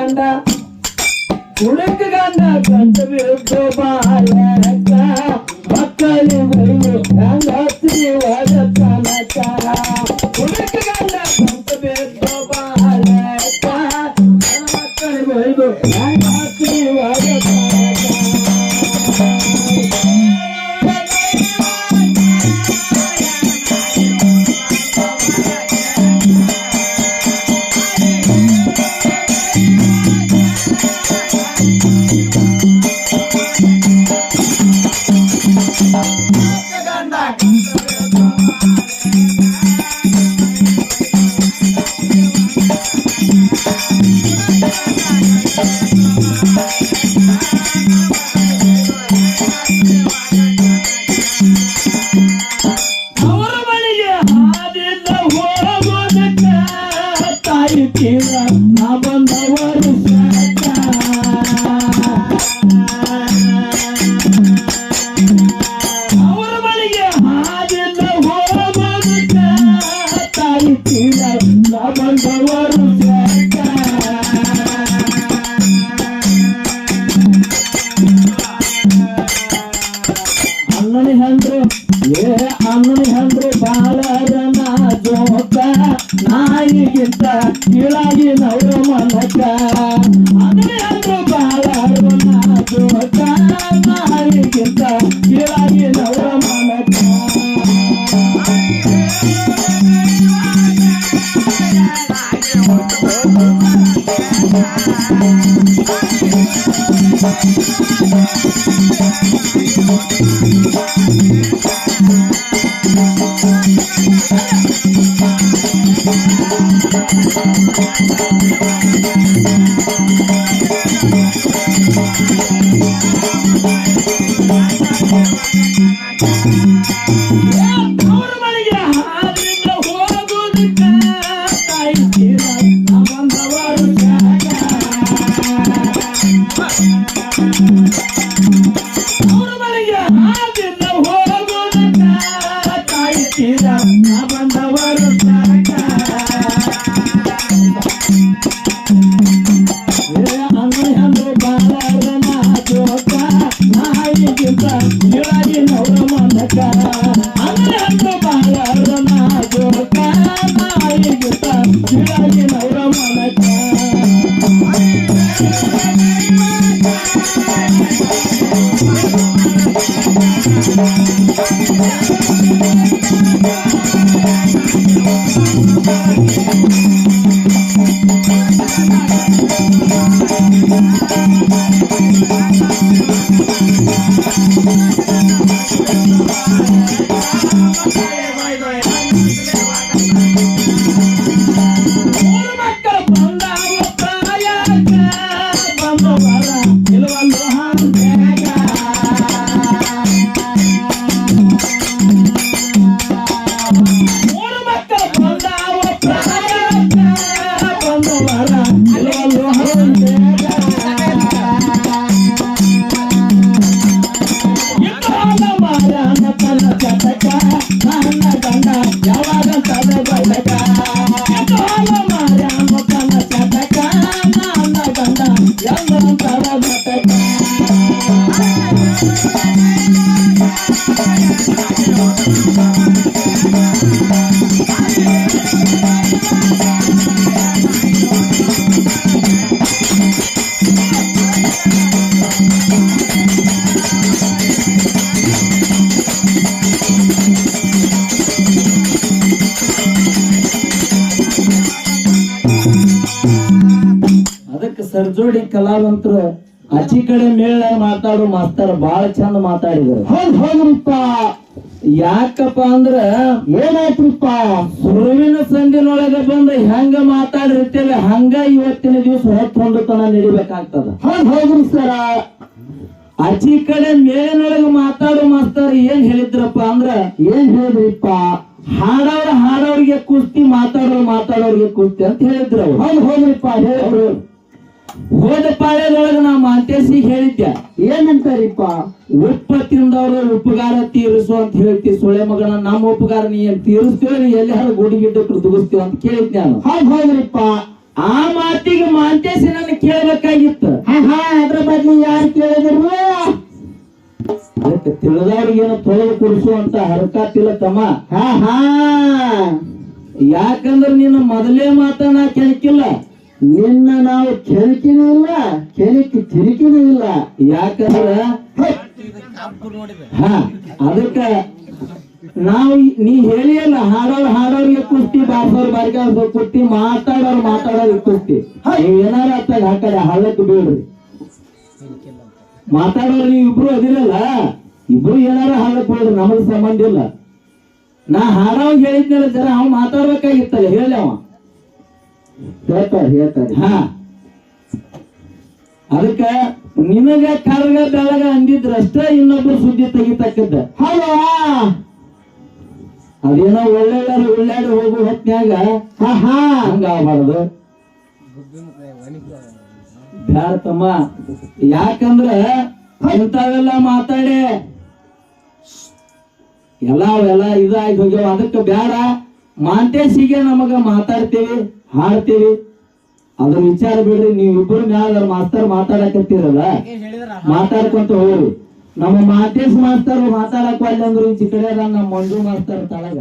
ಗಂಡ ಹುಡುಕ ಗಂಡ ಗಂಡ ಬಿಟ್ಟು ಬಾಲಕ ಮಕ್ಕಳಿಗೆ ಹಂಗತ್ರಿ ಒಳತನಕ ಹುಡುಕ ಗಂಡ ಗಂಡ ಬಿಟ್ಟು ಬಾಲಕ ಮಕ್ಕಳಿಗೆ ಹಂಗತ್ರಿ ಒಳತನಕ ಅನ್ನನಿ ಹಂಡ್ರು ಬಾಳರನ ಜೋಕ ನಾಯಿಗಿಂತ ಕೀಳಾಗಿ ನವರ ಮನಕ ಅನ್ನನಿ ಹಂಡ್ರು ಬಾಳರನ ಜೋಕ ನಾಯಿಗಿಂತ ಕೀಳಾಗಿ ನವರ ಮನಕ ಸರ್ಜೋಡಿ ಕಲಾವಂತರು ಆಚಿ ಕಡೆ ಮೇಳ ಮಾತಾಡೋ ಮಾಸ್ತರ್ ಬಾಳ ಚಂದ ಮಾತಾಡಿದ್ರು. ಹೌದ್ರಿಪ್ಪ. ಯಾಕಪ್ಪ ಅಂದ್ರ ಏನಾಯ್ತ್ರಿಪ್ಪ, ಸುರುವಿನ ಸಂಧಿನೊಳಗ ಬಂದ ಹೆಂಗ ಮಾತಾಡಿರ್ತೇವೆ ಹಂಗ ಇವತ್ತಿನ ದಿವಸ ಹೊತ್ತೊಂದತನ ನಡಿಬೇಕಾಗ್ತದ. ಹೌದ್ರಿ ಸರ. ಆಚಿ ಕಡೆ ಮೇಲಿನೊಳಗ ಮಾತಾಡೋ ಮಾಸ್ತರ್ ಏನ್ ಹೇಳಿದ್ರಪ್ಪ ಅಂದ್ರ ಏನ್ ಹೇಳಿದ್ರಿಪ್ಪ, ಹಾಡೋರಿಗೆ ಕುಸ್ತಿ ಮಾತಾಡೋರಿಗೆ ಕುಸ್ತಿ ಅಂತ ಹೇಳಿದ್ರು. ಹೌದ್ರಿಪ್ಪ ಹೇಳಿದ್ರು. ಹೋದ ಪಾಳ್ಯದೊಳಗ ನಾ ಮಾಂತೇಸಿಗೆ ಹೇಳಿದ್ದೆ, ಏನಂತಾರಿಪ್ಪ, ಉಪ್ಪ ತಿಂದವ್ರು ಉಪಕಾರ ತೀರಿಸು ಅಂತ ಹೇಳ್ತಿ. ಸುಳೆ ಮಗನ ನಮ್ಮ ಉಪಕಾರ ನೀ ಏನ್ ತೀರಿಸ್ತೀವ, ನೀ ಎಲ್ಲಿ ಗುಡಿ ಗಿಡ್ಡ ದುಗಿಸ್ತೀವ ಅಂತ ಕೇಳಿದ್ದೆ ನಾನು. ಹೌದ್ರಿಪ್ಪ. ಆ ಮಾತಿಗೆ ಮಾಂತೇಶ್ ನನ್ನ ಕೇಳಬೇಕಾಗಿತ್ತು. ಅದ್ರ ಬಗ್ಗೆ ಯಾರು ಕೇಳಿದ್ರು? ಅದಕ್ಕೆ ತಿಳಿದವ್ರಿಗೇನು ತೊಳೆದು ಕುಡಿಸುವಂತ ಹರಕಾತಿಲ್ಲ ತಮ್ಮ. ಯಾಕಂದ್ರೆ ನಿನ್ನ ಮೊದಲೇ ಮಾತನ್ನ ಕೆಣಕಿಲ್ಲ, ನಿನ್ನ ನಾವು ಕೆಣಕಿನೂ ಇಲ್ಲ, ಕೆಣಕಿ ತಿರುಕಿನೂ ಇಲ್ಲ. ಯಾಕಂದ್ರ ಅದಕ್ಕ ನಾವು ನೀ ಹೇಳಿಯಲ್ಲ, ಹಾಡೋರ್ಗೆ ಕುಸ್ತಿ, ಬಾರ್ಸೋರ್ ಬಾರಿಗಾರ ಕುಸ್ತಿ, ಮಾತಾಡೋರ್ಗೆ ಕುಸ್ತಿ. ನೀವ್ ಏನಾರ ಅತ್ತಾಗ ಹಾಕಡೆ ಹಳ್ಳಕ್ಕೆ ಬೀಳ್ರಿ. ಮಾತಾಡೋರು ನೀವು ಇಬ್ರು ಅದಿರಲ್ಲ, ಇಬ್ರು ಏನಾರ ಹಳ್ಳಕ್ಕೆ ಬೀಳ್ರಿ, ನಮಗ್ ಸಂಬಂಧ ಇಲ್ಲ. ನಾ ಹಾಡೋಂಗ್ ಹೇಳಿದ್ನಲ್ಲ, ಜರ ಅವ್ ಮಾತಾಡ್ಬೇಕಾಗಿತ್ತಲ್ಲ, ಹೇಳಿ ಅವ ಹೇಳ್ತಾರೆ. ಅದಕ್ಕ ನಿನಗ ಕರ್ಗ ಬೆಳಗ ಅಂದಿದ್ರಷ್ಟ ಇನ್ನೊಬ್ರು ಸುದ್ದಿ ತೆಗಿತಕ್ಕದ್ದ. ಅದೇನೋ ಒಳ್ಳಾಡಿ ಹೋಗು ಹೊತ್ನ್ಯಾಗ ಹಂಗ ಆಗ್ಬಾರ್ದು. ಬ್ಯಾಡ ತಮ್ಮ, ಯಾಕಂದ್ರ ಇಂಥವೆಲ್ಲ ಮಾತಾಡಿ ಎಲ್ಲ ಇದಾಗಿ ಹೋಗ್ಯಾವ. ಅದಕ್ಕೆ ಬ್ಯಾಡ. ಮಾಂತೇಶಿಗೆ ನಮಗ ಮಾತಾಡ್ತೇವಿ, ಹಾಡ್ತೇವಿ, ಅದ್ರ ವಿಚಾರ ಬಿಡ್ರಿ. ನೀವಿಬ್ರು ಮ್ಯಾಲ ಮಾಸ್ತರ್ ಮಾತಾಡಕತ್ತೀರಲ್ಲ, ಮಾತಾಡ್ಕೊಂತ ಹೋಗ್ರಿ. ನಮ್ಮ ಮಾತೇಶ್ ಮಾಸ್ತರ್ ಮಾತಾಡಕ್ ಅಲ್ಲಿ ಅಂದ್ರು ಈಚೆ ಕಡೆ ನಮ್ಮ ಮಂಜು ಮಾಸ್ತರ್ ತಳಗ